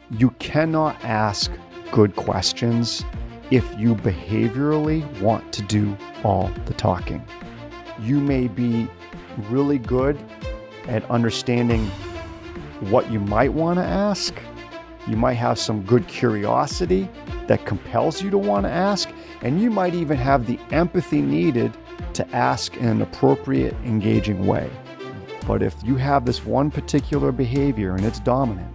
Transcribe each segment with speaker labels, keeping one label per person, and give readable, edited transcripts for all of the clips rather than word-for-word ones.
Speaker 1: You cannot ask good questions if you behaviorally want to do all the talking. You may be really good at understanding what you might want to ask. You might have some good curiosity that compels you to want to ask, and you might even have the empathy needed to ask in an appropriate, engaging way. But if you have this one particular behavior and it's dominant,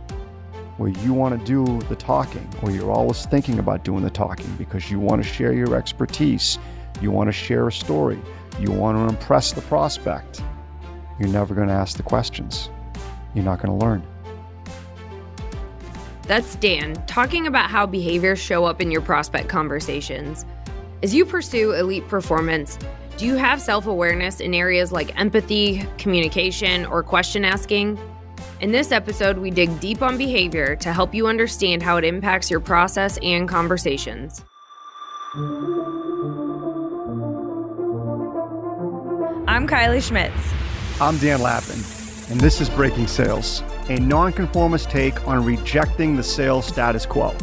Speaker 1: where you want to do the talking, or you're always thinking about doing the talking because you want to share your expertise, you want to share a story, you want to impress the prospect, you're never going to ask the questions. You're not going to learn.
Speaker 2: That's Dan, talking about how behaviors show up in your prospect conversations. As you pursue elite performance, do you have self-awareness in areas like empathy, communication, or question asking? In this episode, we dig deep on behavior to help you understand how it impacts your process and conversations.
Speaker 3: I'm Kylie Schmitz.
Speaker 1: I'm Dan Lappin, and this is Breaking Sales, a nonconformist take on rejecting the sales status quo.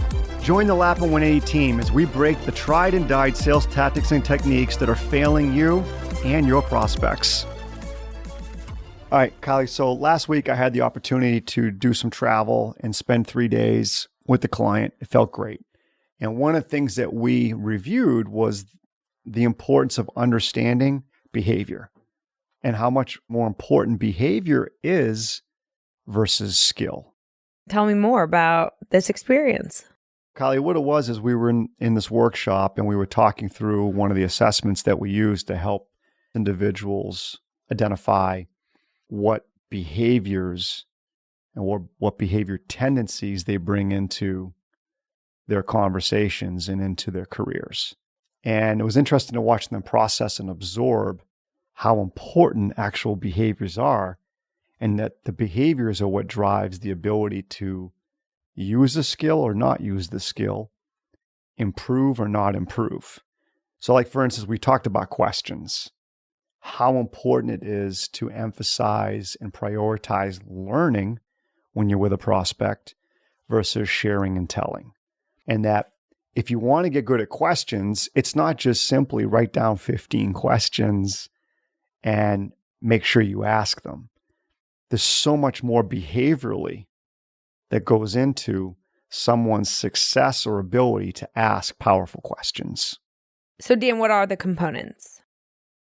Speaker 1: Join the Lappin 180 team as we break the tried and died sales tactics and techniques that are failing you and your prospects. All right, Kylie, so last week I had the opportunity to do some travel and spend 3 days with the client. It felt great. And one of the things that we reviewed was the importance of understanding behavior and how much more important behavior is versus skill.
Speaker 3: Tell me more about this experience.
Speaker 1: Kylie, what it was is we were in this workshop and we were talking through one of the assessments that we use to help individuals identify what behaviors and what behavior tendencies they bring into their conversations and into their careers. And it was interesting to watch them process and absorb how important actual behaviors are, and that the behaviors are what drives the ability to use the skill or not use the skill, improve or not improve. So like, for instance, we talked about questions, how important it is to emphasize and prioritize learning when you're with a prospect versus sharing and telling. And that if you want to get good at questions, it's not just simply write down 15 questions and make sure you ask them. There's so much more behaviorally that goes into someone's success or ability to ask powerful questions.
Speaker 3: So Dan, what are the components?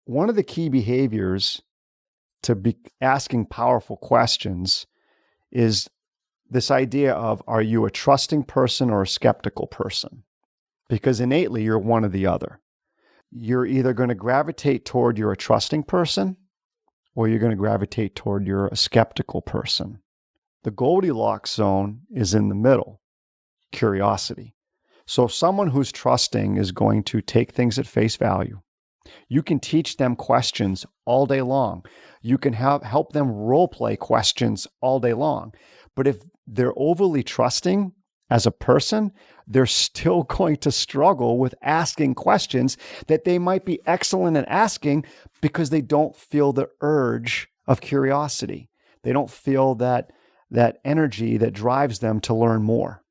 Speaker 1: One of the key behaviors to be asking powerful questions is this idea of, are you a trusting person or a skeptical person? Because innately, you're one or the other. You're either going to gravitate toward you're a trusting person, or you're going to gravitate toward you're a skeptical person. The Goldilocks zone is in the middle, curiosity. So someone who's trusting is going to take things at face value. You can teach them questions all day long. You can help them role play questions all day long. But if they're overly trusting as a person, they're still going to struggle with asking questions that they might be excellent at asking because they don't feel the urge of curiosity. They don't feel that energy that drives them to learn more.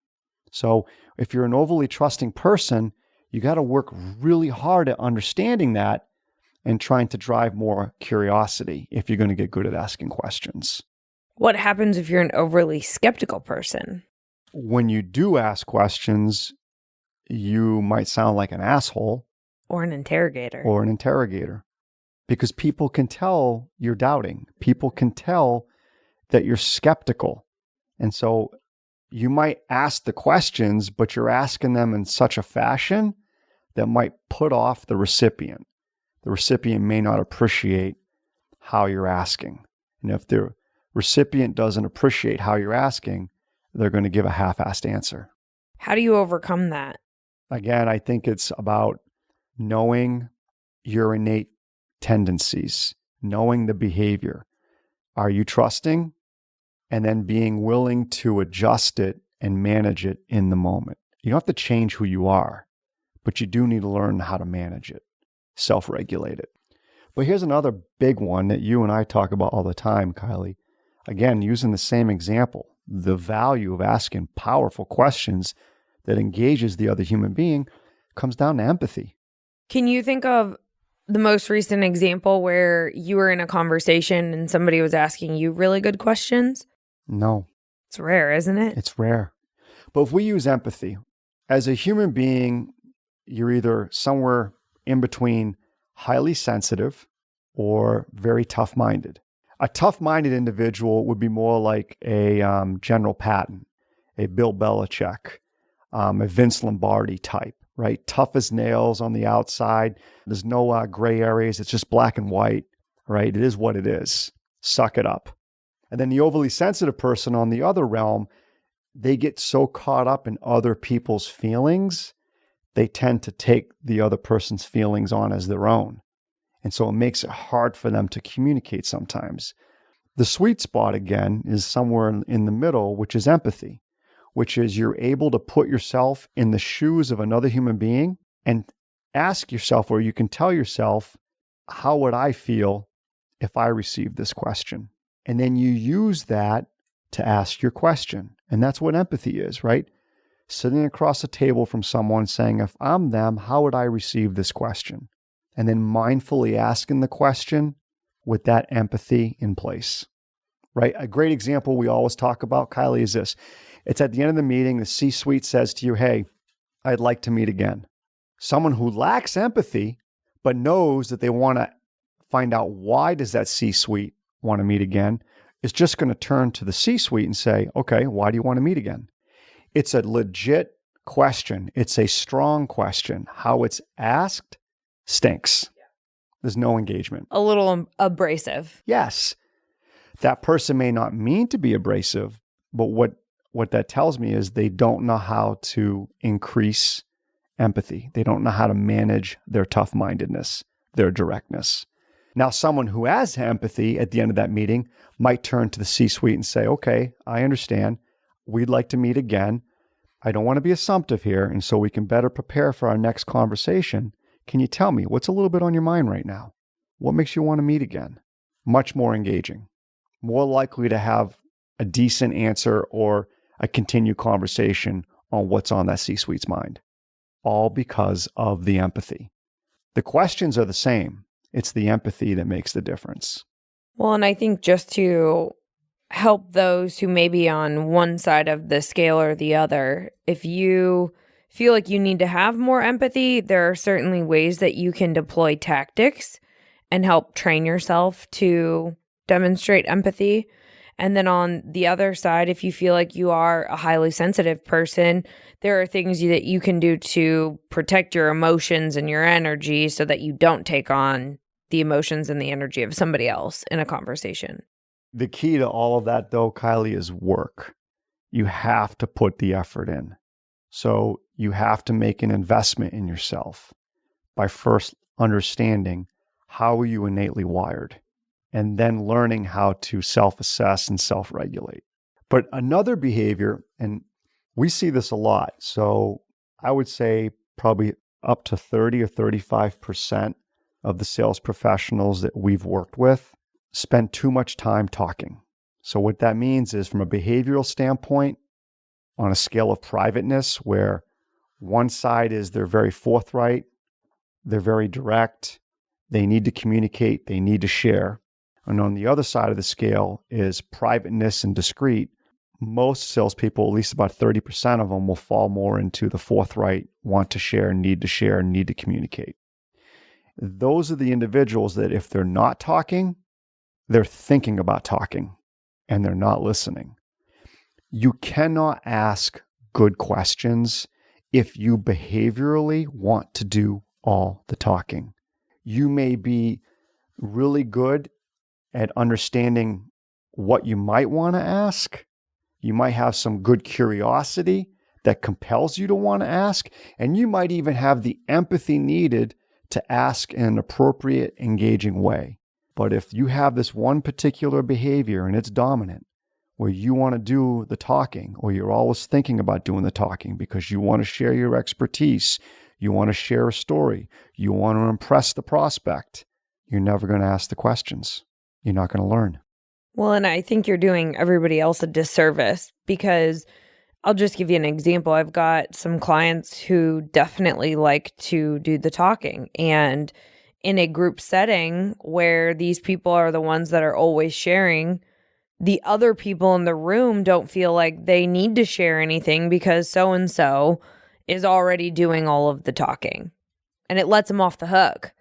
Speaker 1: So if you're an overly trusting person, you got to work really hard at understanding that and trying to drive more curiosity if you're going to get good at asking questions.
Speaker 3: What happens if you're an overly skeptical person?
Speaker 1: When you do ask questions, you might sound like an asshole.
Speaker 3: Or an interrogator. Because people can tell you're doubting. People can tell that you're skeptical. And so you might ask the questions, but you're asking them in such a fashion that might put off the recipient. The recipient may not appreciate how you're asking. And if the recipient doesn't appreciate how you're asking, they're going to give a half-assed answer. How do you overcome that?
Speaker 1: Again, I think it's about knowing your innate tendencies, knowing the behavior. Are you trusting? And then being willing to adjust it and manage it in the moment. You don't have to change who you are, but you do need to learn how to manage it, self-regulate it. But here's another big one that you and I talk about all the time, Kylie. Again, using the same example. the value of asking powerful questions that engages the other human being comes down to empathy.
Speaker 2: Can you think of the most recent example where you were in a conversation and somebody was asking you really good questions?
Speaker 1: No.
Speaker 2: It's rare, isn't it?
Speaker 1: It's rare. But if we use empathy, as a human being, you're either somewhere in between highly sensitive or very tough-minded. A tough-minded individual would be more like a General Patton, a Bill Belichick, a Vince Lombardi type, right? Tough as nails on the outside. There's no gray areas. It's just black and white, right? It is what it is. Suck it up. And then the overly sensitive person on the other realm, they get so caught up in other people's feelings, they tend to take the other person's feelings on as their own. And so it makes it hard for them to communicate sometimes. The sweet spot, again, is somewhere in the middle, which is empathy, which is you're able to put yourself in the shoes of another human being and ask yourself, or you can tell yourself, how would I feel if I received this question? And then you use that to ask your question. And that's what empathy is, right? Sitting across a table from someone saying, if I'm them, how would I receive this question? And then mindfully asking the question with that empathy in place, right? A great example we always talk about, Kiley, is this. It's at the end of the meeting, the C-suite says to you, hey, I'd like to meet again. Someone who lacks empathy, but knows that they want to find out why does that C-suite want to meet again, is just going to turn to the C-suite and say, okay, why do you want to meet again? It's a legit question. It's a strong question. How it's asked stinks. There's no engagement.
Speaker 2: A little abrasive.
Speaker 1: Yes. That person may not mean to be abrasive, but what that tells me is they don't know how to increase empathy. They don't know how to manage their tough-mindedness, their directness. Now, someone who has empathy at the end of that meeting might turn to the C-suite and say, okay, I understand. We'd like to meet again. I don't want to be assumptive here, and so we can better prepare for our next conversation. Can you tell me what's a little bit on your mind right now? What makes you want to meet again? Much more engaging, more likely to have a decent answer or a continued conversation on what's on that C-suite's mind, all because of the empathy. The questions are the same. It's the empathy that makes the difference.
Speaker 2: Well, and I think just to help those who may be on one side of the scale or the other, if you feel like you need to have more empathy, there are certainly ways that you can deploy tactics and help train yourself to demonstrate empathy. And then on the other side, if you feel like you are a highly sensitive person, there are things that you can do to protect your emotions and your energy so that you don't take on the emotions and the energy of somebody else in a conversation.
Speaker 1: The key to all of that, though, Kiley, is work. You have to put the effort in. So you have to make an investment in yourself by first understanding how are you innately wired, and then learning how to self-assess and self-regulate. But another behavior, and we see this a lot, so I would say probably up to 30 or 35% of the sales professionals that we've worked with spend too much time talking. So what that means is, from a behavioral standpoint, on a scale of privateness, where one side is they're very forthright, they're very direct, they need to communicate, they need to share. And on the other side of the scale is privateness and discreet. Most salespeople, at least about 30% of them, will fall more into the forthright, want to share, need to communicate. Those are the individuals that if they're not talking, they're thinking about talking and they're not listening. You cannot ask good questions if you behaviorally want to do all the talking. You may be really good at understanding what you might want to ask. You might have some good curiosity that compels you to want to ask, and you might even have the empathy needed to ask in an appropriate, engaging way. But if you have this one particular behavior and it's dominant, where you want to do the talking, or you're always thinking about doing the talking because you want to share your expertise, you want to share a story, you want to impress the prospect, you're never going to ask the questions. You're not going to learn.
Speaker 2: Well, and I think you're doing everybody else a disservice because I'll just give you an example. I've got some clients who definitely like to do the talking. And in a group setting where these people are the ones that are always sharing, the other people in the room don't feel like they need to share anything because so-and-so is already doing all of the talking. And it lets them off the hook.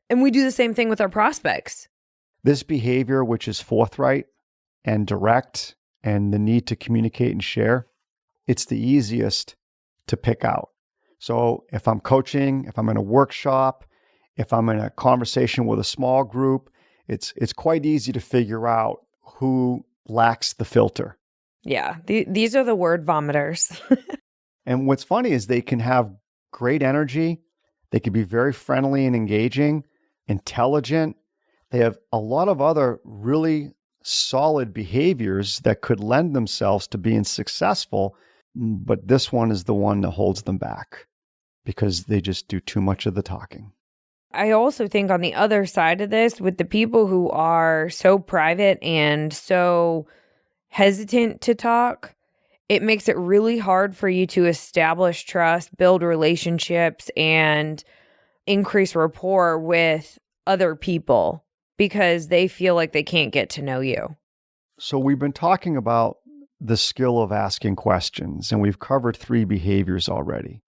Speaker 2: And we do the same thing with our prospects.
Speaker 1: This behavior, which is forthright and direct and the need to communicate and share, it's the easiest to pick out. So if I'm coaching, if I'm in a workshop, if I'm in a conversation with a small group, it's quite easy to figure out who lacks the filter.
Speaker 2: Yeah, these are the word vomiters.
Speaker 1: And what's funny is they can have great energy. They can be very friendly and engaging, intelligent. They have a lot of other really solid behaviors that could lend themselves to being successful, but this one is the one that holds them back because they just do too much of the talking.
Speaker 2: I also think on the other side of this, with the people who are so private and so hesitant to talk, it makes it really hard for you to establish trust, build relationships, and increase rapport with other people because they feel like they can't get to know you.
Speaker 1: So we've been talking about the skill of asking questions, and we've covered 3 behaviors already.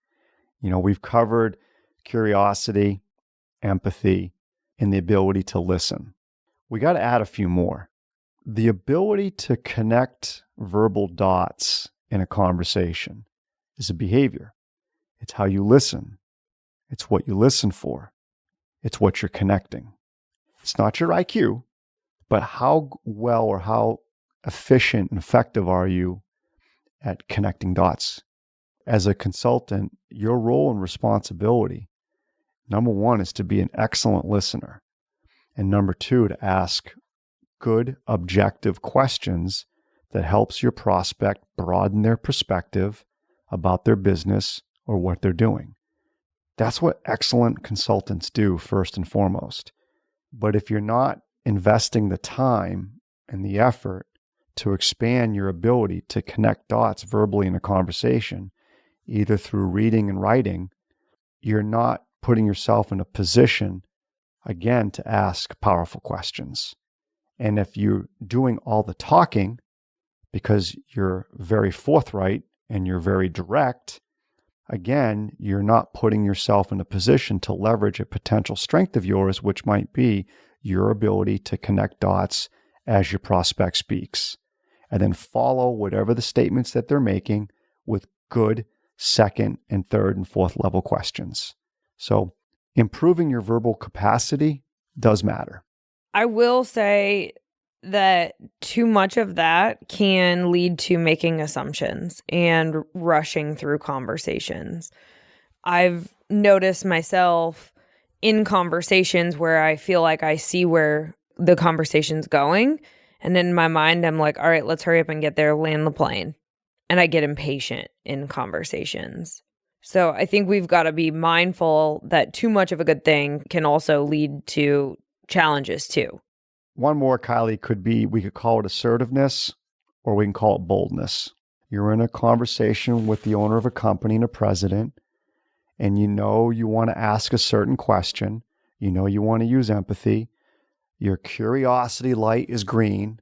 Speaker 1: We've covered curiosity, empathy, and the ability to listen. We got to add a few more. The ability to connect verbal dots in a conversation is a behavior. It's how you listen. It's what you listen for. It's what you're connecting. It's not your IQ, but how well or how efficient and effective are you at connecting dots? As a consultant, your role and responsibility, number 1, is to be an excellent listener. And number 2, to ask good, objective questions that helps your prospect broaden their perspective about their business or what they're doing. That's what excellent consultants do first and foremost. But if you're not investing the time and the effort to expand your ability to connect dots verbally in a conversation, either through reading and writing, you're not putting yourself in a position, again, to ask powerful questions. And if you're doing all the talking because you're very forthright and you're very direct, again, you're not putting yourself in a position to leverage a potential strength of yours, which might be your ability to connect dots as your prospect speaks, and then follow whatever the statements that they're making with good second and third and fourth level questions. So improving your verbal capacity does matter.
Speaker 2: I will say that too much of that can lead to making assumptions and rushing through conversations. I've noticed myself in conversations where I feel like I see where the conversation's going. And in my mind, I'm like, all right, let's hurry up and get there, land the plane. And I get impatient in conversations. So I think we've got to be mindful that too much of a good thing can also lead to challenges too.
Speaker 1: One more, Kylie, could be, we could call it assertiveness or we can call it boldness. You're in a conversation with the owner of a company and a president, and you want to ask a certain question. You want to use empathy. Your curiosity light is green.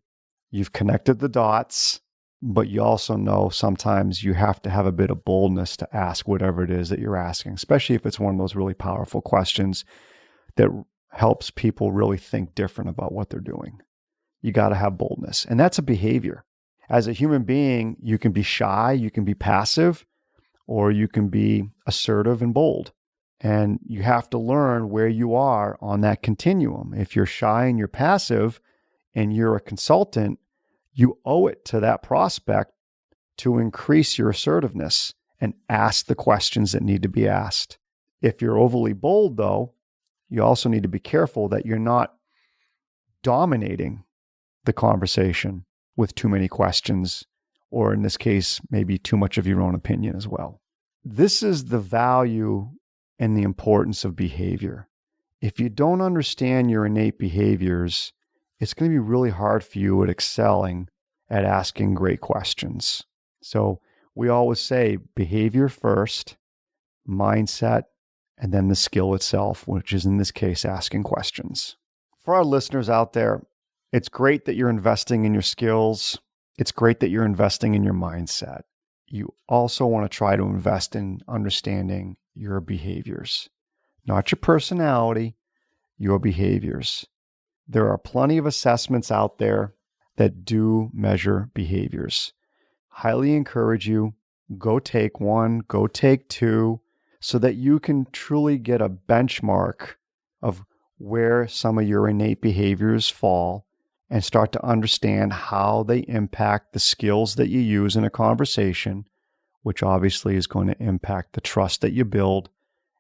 Speaker 1: You've connected the dots, but you also know sometimes you have to have a bit of boldness to ask whatever it is that you're asking, especially if it's one of those really powerful questions that helps people really think different about what they're doing. You got to have boldness. And that's a behavior. As a human being, you can be shy, you can be passive, or you can be assertive and bold. And you have to learn where you are on that continuum. If you're shy and you're passive and you're a consultant, you owe it to that prospect to increase your assertiveness and ask the questions that need to be asked. If you're overly bold, though, you also need to be careful that you're not dominating the conversation with too many questions, or in this case, maybe too much of your own opinion as well. This is the value and the importance of behavior. If you don't understand your innate behaviors
Speaker 3: it's going to be really hard for you at excelling at asking great questions. So we always say behavior first, mindset, and then the skill itself, which is in this case, asking questions. For our listeners out there, it's great that you're investing in your skills. It's great that you're investing in your mindset. You also want to try to invest in understanding your behaviors, not your personality, your behaviors. There are plenty of assessments out there that do measure behaviors. Highly encourage you, go take one, go take two, so that you can truly get a benchmark of where some of your innate behaviors fall and start to understand how they impact the skills that you use in a conversation, which obviously is going to impact the trust that you build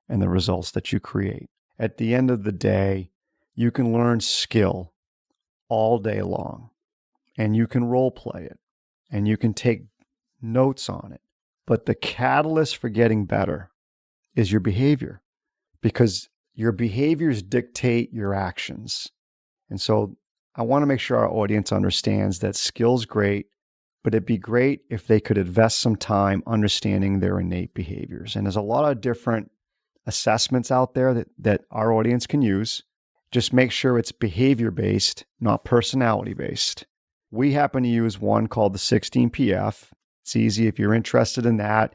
Speaker 3: and the results that you create. At the end of the day, you can learn skill all day long, and you can role play it, and you can take notes on it. But the catalyst for getting better is your behavior, because your behaviors dictate your actions. And so I want to make sure our audience understands that skill's great, but it'd be great if they could invest some time understanding their innate behaviors. And there's a lot of different assessments out there that our audience can use. Just make sure it's behavior-based, not personality-based. We happen to use one called the 16PF. It's easy. If you're interested in that,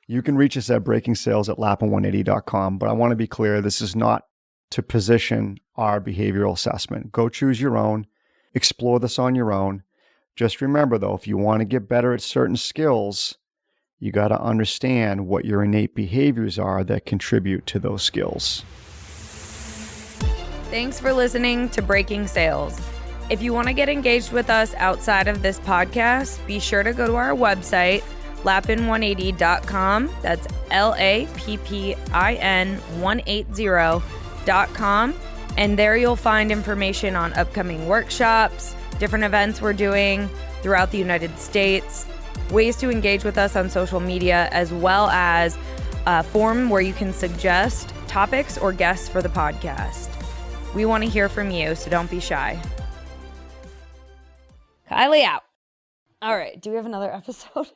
Speaker 3: you can reach us at breakingsales@lapin180.com. But I want to be clear, this is not to position our behavioral assessment. Go choose your own. Explore this on your own. Just remember, though, if you want to get better at certain skills, you got to understand what your innate behaviors are that contribute to those skills.
Speaker 2: Thanks for listening to Breaking Sales. If you want to get engaged with us outside of this podcast, be sure to go to our website, lapin180.com. That's LAPPIN180.com. And there you'll find information on upcoming workshops, different events we're doing throughout the United States, ways to engage with us on social media, as well as a form where you can suggest topics or guests for the podcast. We want to hear from you, so don't be shy. Kiley out. All right. Do we have another episode?